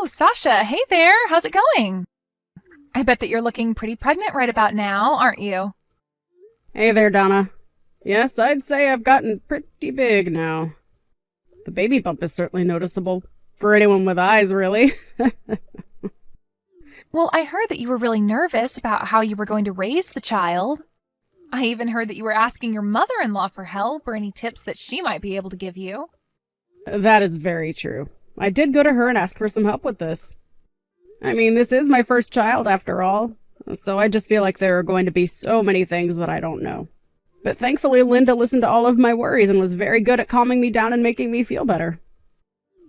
Oh, Sasha, hey there. How's it going? I bet that you're looking pretty pregnant right about now, aren't you? Hey there, Donna. Yes, I'd say I've gotten pretty big now. The baby bump is certainly noticeable. For anyone with eyes, really. Well, I heard that you were really nervous about how you were going to raise the child. I even heard that you were asking your mother-in-law for help or any tips that she might be able to give you. That is very true. I did go to her and ask for some help with this. I mean, this is my first child after all, so I just feel like there are going to be so many things that I don't know. But thankfully, Linda listened to all of my worries and was very good at calming me down and making me feel better.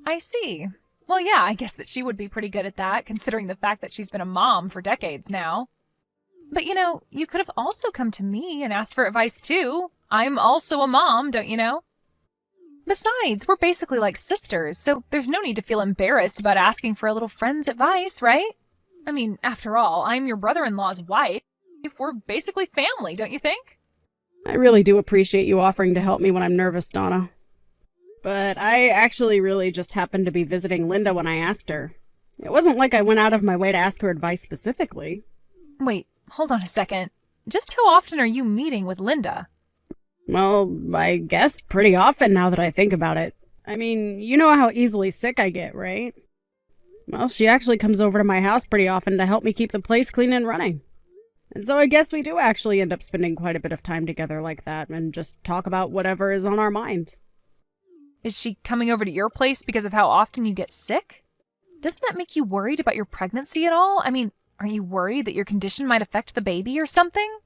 I see. Well, yeah, I guess that she would be pretty good at that, considering the fact that she's been a mom for decades now. But you could have also come to me and asked for advice too. I'm also a mom, don't you know? Besides, we're basically like sisters, so there's no need to feel embarrassed about asking for a little friend's advice, right? I mean, after all, I'm your brother-in-law's wife. We're basically family, don't you think? I really do appreciate you offering to help me when I'm nervous, Donna. But I actually really just happened to be visiting Linda when I asked her. It wasn't like I went out of my way to ask her advice specifically. Wait, hold on a second. Just how often are you meeting with Linda? Well, I guess pretty often now that I think about it. I mean, you know how easily sick I get, right? Well, she actually comes over to my house pretty often to help me keep the place clean and running. And so I guess we do actually end up spending quite a bit of time together like that and just talk about whatever is on our minds. Is she coming over to your place because of how often you get sick? Doesn't that make you worried about your pregnancy at all? I mean, are you worried that your condition might affect the baby or something?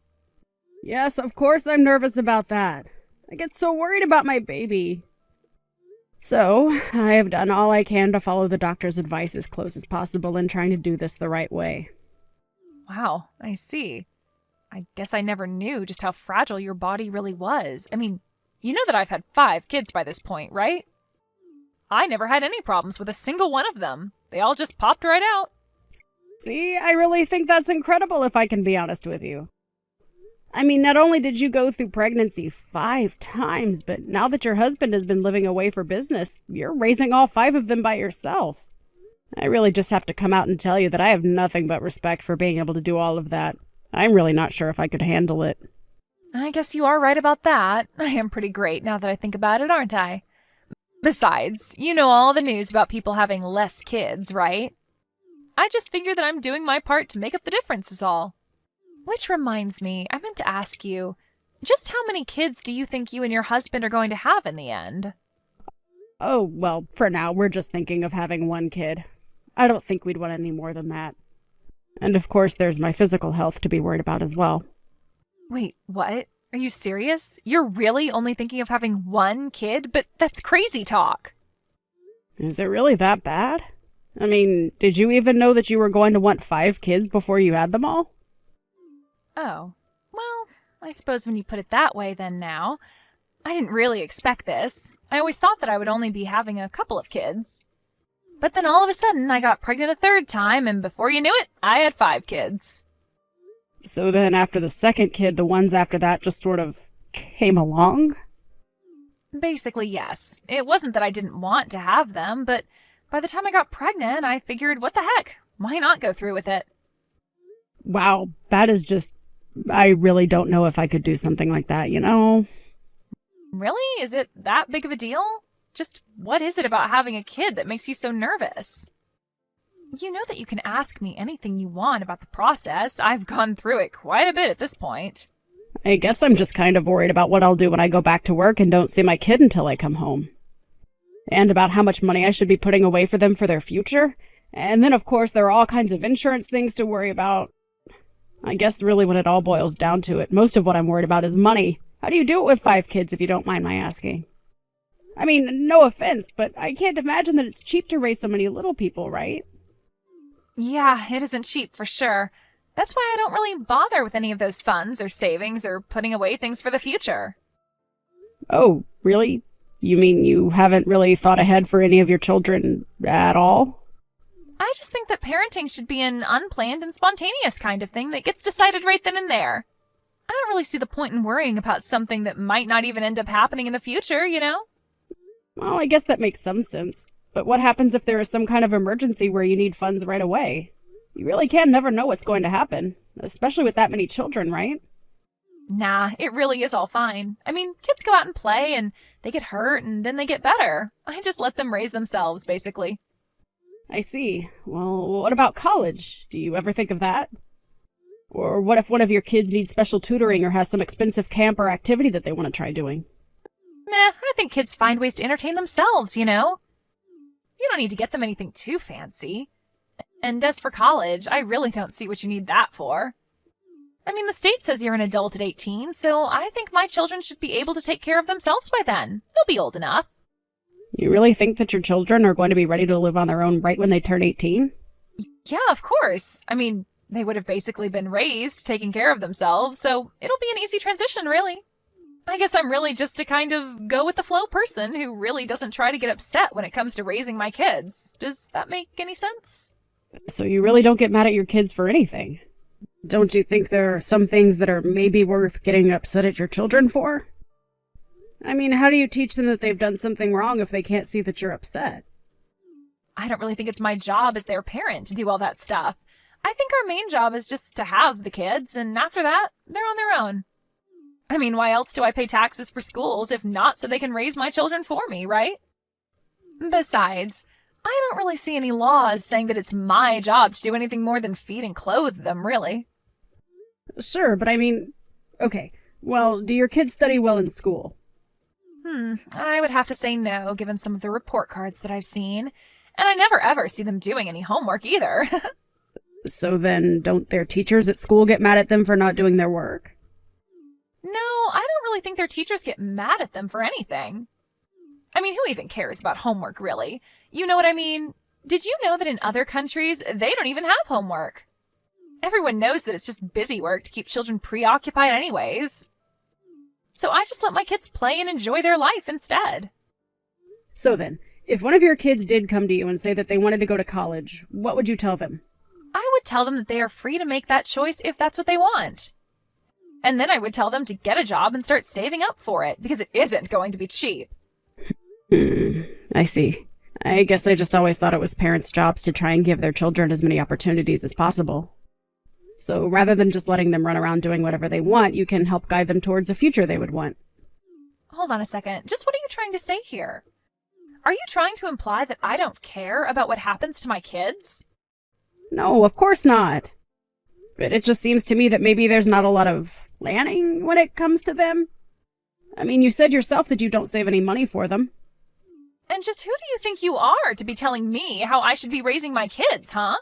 Yes, of course I'm nervous about that. I get so worried about my baby. So, I have done all I can to follow the doctor's advice as close as possible in trying to do this the right way. Wow, I see. I guess I never knew just how fragile your body really was. I mean, you know that I've had 5 kids by this point, right? I never had any problems with a single one of them. They all just popped right out. See, I really think that's incredible if I can be honest with you. I mean, not only did you go through pregnancy 5 times, but now that your husband has been living away for business, you're raising all 5 of them by yourself. I really just have to come out and tell you that I have nothing but respect for being able to do all of that. I'm really not sure if I could handle it. I guess you are right about that. I am pretty great now that I think about it, aren't I? Besides, you know all the news about people having less kids, right? I just figure that I'm doing my part to make up the difference is all. Which reminds me, I meant to ask you, just how many kids do you think you and your husband are going to have in the end? Oh, well, for now, we're just thinking of having 1 kid. I don't think we'd want any more than that. And of course, there's my physical health to be worried about as well. Wait, what? Are you serious? You're really only thinking of having 1 kid? But that's crazy talk. Is it really that bad? I mean, did you even know that you were going to want 5 kids before you had them all? Oh, well, I suppose when you put it that way then now. I didn't really expect this. I always thought that I would only be having a couple of kids. But then all of a sudden I got pregnant a 3rd time, and before you knew it, I had 5 kids. So then after the 2nd kid, the ones after that just sort of came along? Basically, yes. It wasn't that I didn't want to have them, but by the time I got pregnant, I figured, what the heck? Why not go through with it? Wow, that is just... I really don't know if I could do something like that, you know? Really? Is it that big of a deal? Just what is it about having a kid that makes you so nervous? You know that you can ask me anything you want about the process. I've gone through it quite a bit at this point. I guess I'm just kind of worried about what I'll do when I go back to work and don't see my kid until I come home. And about how much money I should be putting away for them for their future. And then, of course, there are all kinds of insurance things to worry about. I guess really when it all boils down to it, most of what I'm worried about is money. How do you do it with 5 kids if you don't mind my asking? I mean, no offense, but I can't imagine that it's cheap to raise so many little people, right? Yeah, it isn't cheap for sure. That's why I don't really bother with any of those funds or savings or putting away things for the future. Oh, really? You mean you haven't really thought ahead for any of your children at all? I just think that parenting should be an unplanned and spontaneous kind of thing that gets decided right then and there. I don't really see the point in worrying about something that might not even end up happening in the future, you know? Well, I guess that makes some sense. But what happens if there is some kind of emergency where you need funds right away? You really can never know what's going to happen, especially with that many children, right? Nah, it really is all fine. I mean, kids go out and play and they get hurt and then they get better. I just let them raise themselves, basically. I see. Well, what about college? Do you ever think of that? Or what if one of your kids needs special tutoring or has some expensive camp or activity that they want to try doing? Meh, I think kids find ways to entertain themselves, you know? You don't need to get them anything too fancy. And as for college, I really don't see what you need that for. I mean, the state says you're an adult at 18, so I think my children should be able to take care of themselves by then. They'll be old enough. You really think that your children are going to be ready to live on their own right when they turn 18? Yeah, of course. I mean, they would have basically been raised taking care of themselves, so it'll be an easy transition, really. I guess I'm really just a kind of go-with-the-flow person who really doesn't try to get upset when it comes to raising my kids. Does that make any sense? So you really don't get mad at your kids for anything? Don't you think there are some things that are maybe worth getting upset at your children for? I mean, how do you teach them that they've done something wrong if they can't see that you're upset? I don't really think it's my job as their parent to do all that stuff. I think our main job is just to have the kids, and after that, they're on their own. I mean, why else do I pay taxes for schools if not so they can raise my children for me, right? Besides, I don't really see any laws saying that it's my job to do anything more than feed and clothe them, really. Sure, but I mean, okay, well, do your kids study well in school? I would have to say no, given some of the report cards that I've seen. And I never ever see them doing any homework either. So then, don't their teachers at school get mad at them for not doing their work? No, I don't really think their teachers get mad at them for anything. I mean, who even cares about homework, really? You know what I mean? Did you know that in other countries, they don't even have homework? Everyone knows that it's just busy work to keep children preoccupied anyways. So I just let my kids play and enjoy their life instead. So then, if one of your kids did come to you and say that they wanted to go to college, what would you tell them? I would tell them that they are free to make that choice if that's what they want. And then I would tell them to get a job and start saving up for it, because it isn't going to be cheap. I see. I guess I just always thought it was parents' jobs to try and give their children as many opportunities as possible. So rather than just letting them run around doing whatever they want, you can help guide them towards a future they would want. Hold on a second. Just what are you trying to say here? Are you trying to imply that I don't care about what happens to my kids? No, of course not. But it just seems to me that maybe there's not a lot of planning when it comes to them. I mean, you said yourself that you don't save any money for them. And just who do you think you are to be telling me how I should be raising my kids, huh?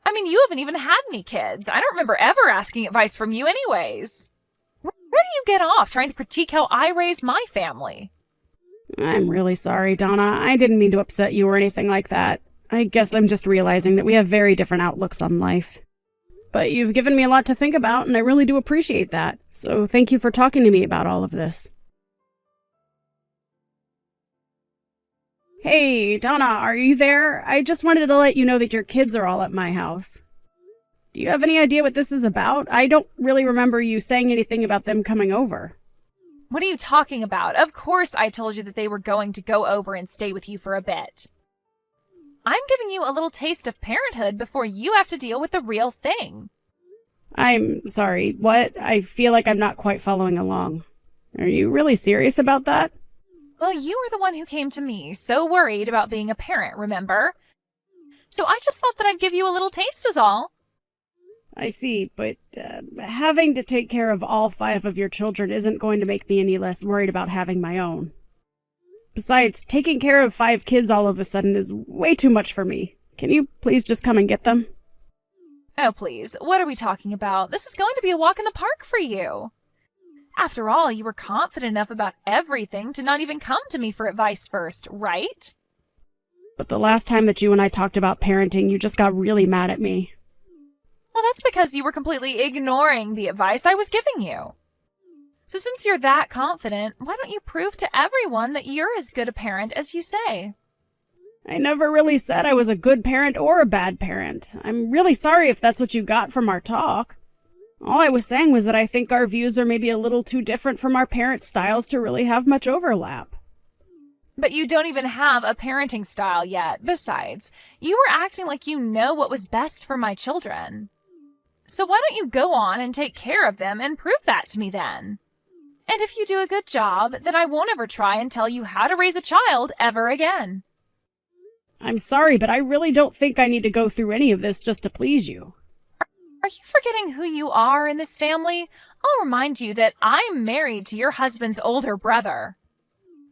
I mean, you haven't even had any kids. I don't remember ever asking advice from you anyways. Where do you get off trying to critique how I raise my family? I'm really sorry, Donna. I didn't mean to upset you or anything like that. I guess I'm just realizing that we have very different outlooks on life. But you've given me a lot to think about, and I really do appreciate that. So thank you for talking to me about all of this. Hey, Donna, are you there? I just wanted to let you know that your kids are all at my house. Do you have any idea what this is about? I don't really remember you saying anything about them coming over. What are you talking about? Of course I told you that they were going to go over and stay with you for a bit. I'm giving you a little taste of parenthood before you have to deal with the real thing. I'm sorry, what? I feel like I'm not quite following along. Are you really serious about that? Well, you were the one who came to me, so worried about being a parent, remember? So I just thought that I'd give you a little taste is all. I see, but having to take care of all 5 of your children isn't going to make me any less worried about having my own. Besides, taking care of 5 kids all of a sudden is way too much for me. Can you please just come and get them? Oh, please, what are we talking about? This is going to be a walk in the park for you. After all, you were confident enough about everything to not even come to me for advice first, right? But the last time that you and I talked about parenting, you just got really mad at me. Well, that's because you were completely ignoring the advice I was giving you. So since you're that confident, why don't you prove to everyone that you're as good a parent as you say? I never really said I was a good parent or a bad parent. I'm really sorry if that's what you got from our talk. All I was saying was that I think our views are maybe a little too different from our parents' styles to really have much overlap. But you don't even have a parenting style yet. Besides, you were acting like you know what was best for my children. So why don't you go on and take care of them and prove that to me then? And if you do a good job, then I won't ever try and tell you how to raise a child ever again. I'm sorry, but I really don't think I need to go through any of this just to please you. Are you forgetting who you are in this family? I'll remind you that I'm married to your husband's older brother.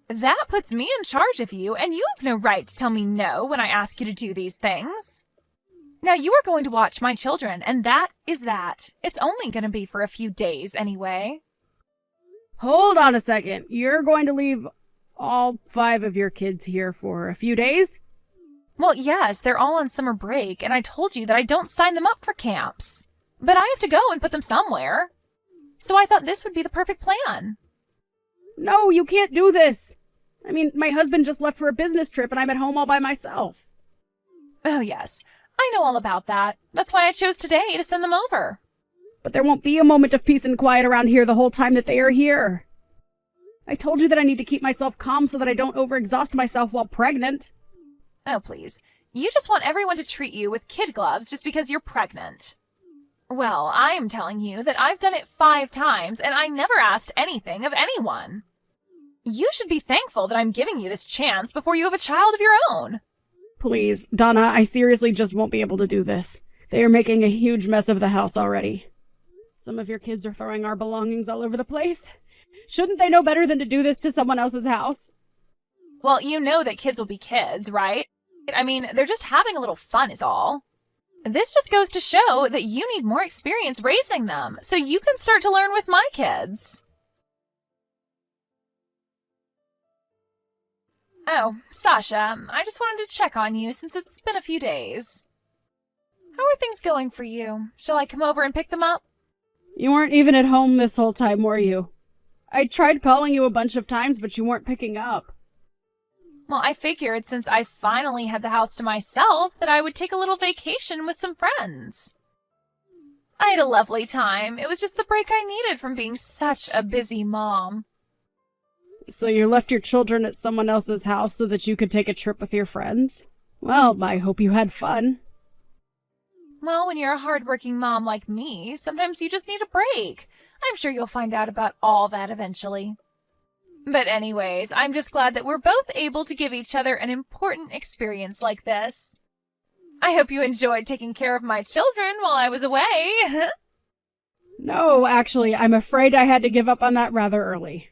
That puts me in charge of you, and you have no right to tell me no when I ask you to do these things. Now you are going to watch my children, and that is that. It's only going to be for a few days anyway. Hold on a second. You're going to leave all 5 of your kids here for a few days? Well, yes, they're all on summer break, and I told you that I don't sign them up for camps. But I have to go and put them somewhere. So I thought this would be the perfect plan. No, you can't do this. I mean, my husband just left for a business trip and I'm at home all by myself. Oh, yes. I know all about that. That's why I chose today to send them over. But there won't be a moment of peace and quiet around here the whole time that they are here. I told you that I need to keep myself calm so that I don't overexhaust myself while pregnant. Oh, please. You just want everyone to treat you with kid gloves just because you're pregnant. Well, I am telling you that I've done it 5 times and I never asked anything of anyone. You should be thankful that I'm giving you this chance before you have a child of your own. Please, Donna, I seriously just won't be able to do this. They are making a huge mess of the house already. Some of your kids are throwing our belongings all over the place. Shouldn't they know better than to do this to someone else's house? Well, you know that kids will be kids, right? I mean, they're just having a little fun is all. This just goes to show that you need more experience raising them, so you can start to learn with my kids. Oh, Sasha, I just wanted to check on you since it's been a few days. How are things going for you? Shall I come over and pick them up? You weren't even at home this whole time, were you? I tried calling you a bunch of times, but you weren't picking up. Well, I figured since I finally had the house to myself that I would take a little vacation with some friends. I had a lovely time. It was just the break I needed from being such a busy mom. So you left your children at someone else's house so that you could take a trip with your friends? Well, I hope you had fun. Well, when you're a hardworking mom like me, sometimes you just need a break. I'm sure you'll find out about all that eventually. But anyways, I'm just glad that we're both able to give each other an important experience like this. I hope you enjoyed taking care of my children while I was away. No, actually, I'm afraid I had to give up on that rather early.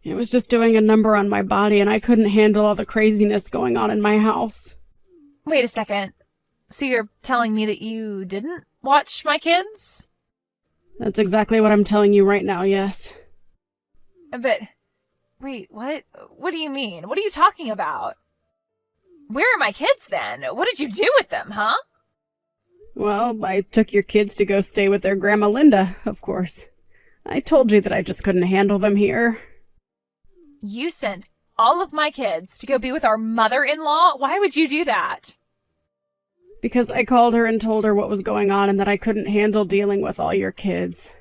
It was just doing a number on my body and I couldn't handle all the craziness going on in my house. Wait a second. So you're telling me that you didn't watch my kids? That's exactly what I'm telling you right now, yes. But, wait, what? What do you mean? What are you talking about? Where are my kids then? What did you do with them, huh? Well, I took your kids to go stay with their Grandma Linda, of course. I told you that I just couldn't handle them here. You sent all of my kids to go be with our mother-in-law? Why would you do that? Because I called her and told her what was going on and that I couldn't handle dealing with all your kids.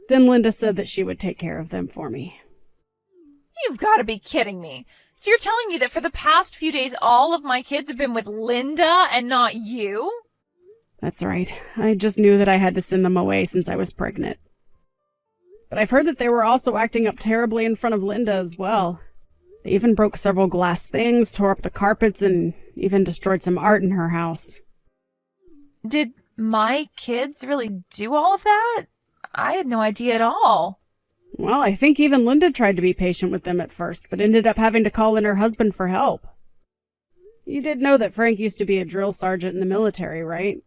Then Linda said that she would take care of them for me. You've got to be kidding me. So you're telling me that for the past few days all of my kids have been with Linda and not you? That's right. I just knew that I had to send them away since I was pregnant. But I've heard that they were also acting up terribly in front of Linda as well. They even broke several glass things, tore up the carpets, and even destroyed some art in her house. Did my kids really do all of that? I had no idea at all. Well, I think even Linda tried to be patient with them at first, but ended up having to call in her husband for help. You did know that Frank used to be a drill sergeant in the military, right?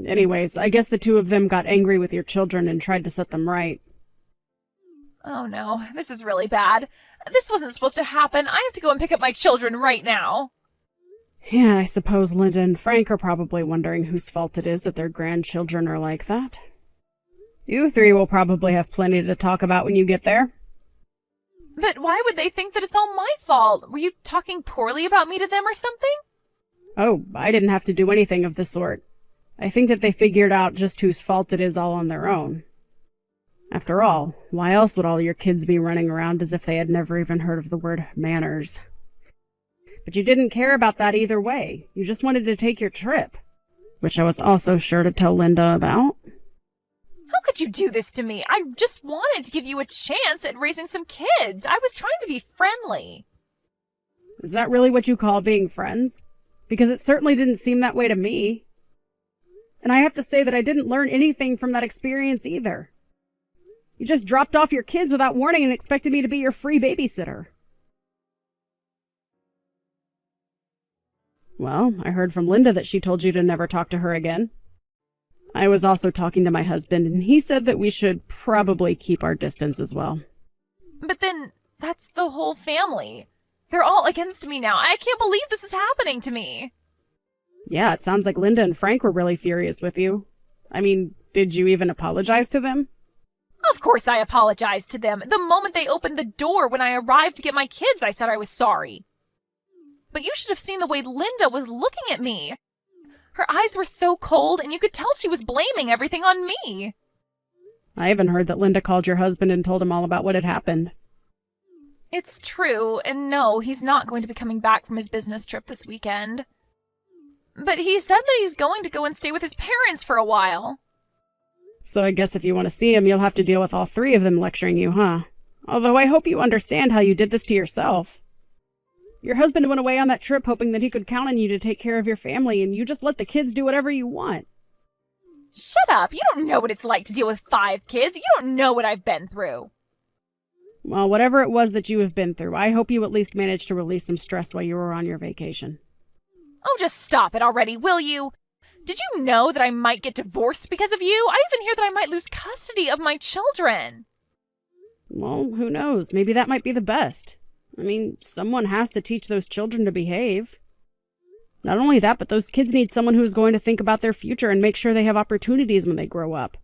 Anyways, I guess the 2 of them got angry with your children and tried to set them right. Oh no, this is really bad. This wasn't supposed to happen. I have to go and pick up my children right now. Yeah, I suppose Linda and Frank are probably wondering whose fault it is that their grandchildren are like that. You 3 will probably have plenty to talk about when you get there. But why would they think that it's all my fault? Were you talking poorly about me to them or something? Oh, I didn't have to do anything of the sort. I think that they figured out just whose fault it is all on their own. After all, why else would all your kids be running around as if they had never even heard of the word manners? But you didn't care about that either way. You just wanted to take your trip, which I was also sure to tell Linda about. How could you do this to me? I just wanted to give you a chance at raising some kids. I was trying to be friendly. Is that really what you call being friends? Because it certainly didn't seem that way to me. And I have to say that I didn't learn anything from that experience either. You just dropped off your kids without warning and expected me to be your free babysitter. Well, I heard from Linda that she told you to never talk to her again. I was also talking to my husband, and he said that we should probably keep our distance as well. But then, that's the whole family. They're all against me now. I can't believe this is happening to me. Yeah, it sounds like Linda and Frank were really furious with you. I mean, did you even apologize to them? Of course I apologized to them. The moment they opened the door when I arrived to get my kids, I said I was sorry. But you should have seen the way Linda was looking at me. Her eyes were so cold, and you could tell she was blaming everything on me. I even heard that Linda called your husband and told him all about what had happened. It's true, and no, he's not going to be coming back from his business trip this weekend. But he said that he's going to go and stay with his parents for a while. So I guess if you want to see him, you'll have to deal with all three of them lecturing you, huh? Although I hope you understand how you did this to yourself. Your husband went away on that trip hoping that he could count on you to take care of your family, and you just let the kids do whatever you want. Shut up! You don't know what it's like to deal with 5 kids. You don't know what I've been through. Well, whatever it was that you have been through, I hope you at least managed to release some stress while you were on your vacation. Oh, just stop it already, will you? Did you know that I might get divorced because of you? I even hear that I might lose custody of my children. Well, who knows? Maybe that might be the best. I mean, someone has to teach those children to behave. Not only that, but those kids need someone who is going to think about their future and make sure they have opportunities when they grow up.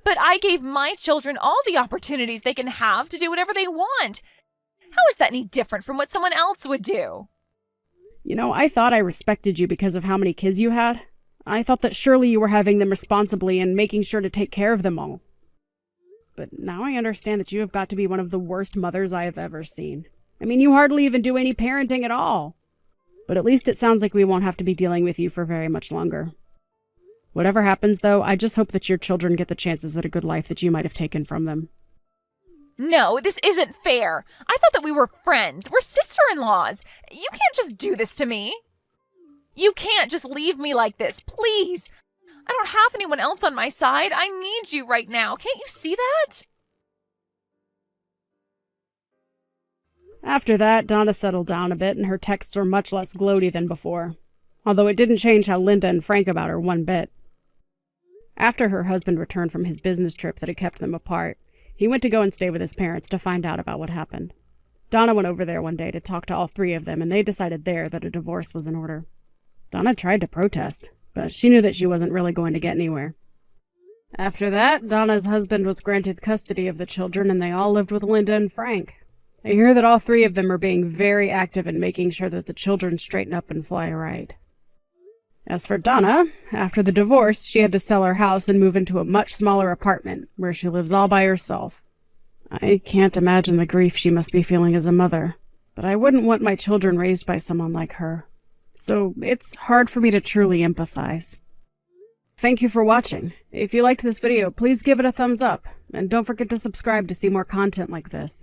But I gave my children all the opportunities they can have to do whatever they want. How is that any different from what someone else would do? You know, I thought I respected you because of how many kids you had. I thought that surely you were having them responsibly and making sure to take care of them all. But now I understand that you have got to be one of the worst mothers I have ever seen. I mean, you hardly even do any parenting at all. But at least it sounds like we won't have to be dealing with you for very much longer. Whatever happens, though, I just hope that your children get the chances at a good life that you might have taken from them. No, this isn't fair. I thought that we were friends. We're sister-in-laws. You can't just do this to me. You can't just leave me like this, please. I don't have anyone else on my side. I need you right now. Can't you see that? After that, Donna settled down a bit and her texts were much less gloaty than before. Although it didn't change how Linda and Frank about her one bit. After her husband returned from his business trip that had kept them apart, he went to go and stay with his parents to find out about what happened. Donna went over there one day to talk to all 3 of them, and they decided there that a divorce was in order. Donna tried to protest, but she knew that she wasn't really going to get anywhere. After that, Donna's husband was granted custody of the children, and they all lived with Linda and Frank. I hear that all 3 of them are being very active in making sure that the children straighten up and fly right. As for Donna, after the divorce, she had to sell her house and move into a much smaller apartment, where she lives all by herself. I can't imagine the grief she must be feeling as a mother, but I wouldn't want my children raised by someone like her. So it's hard for me to truly empathize. Thank you for watching. If you liked this video, please give it a thumbs up, and don't forget to subscribe to see more content like this.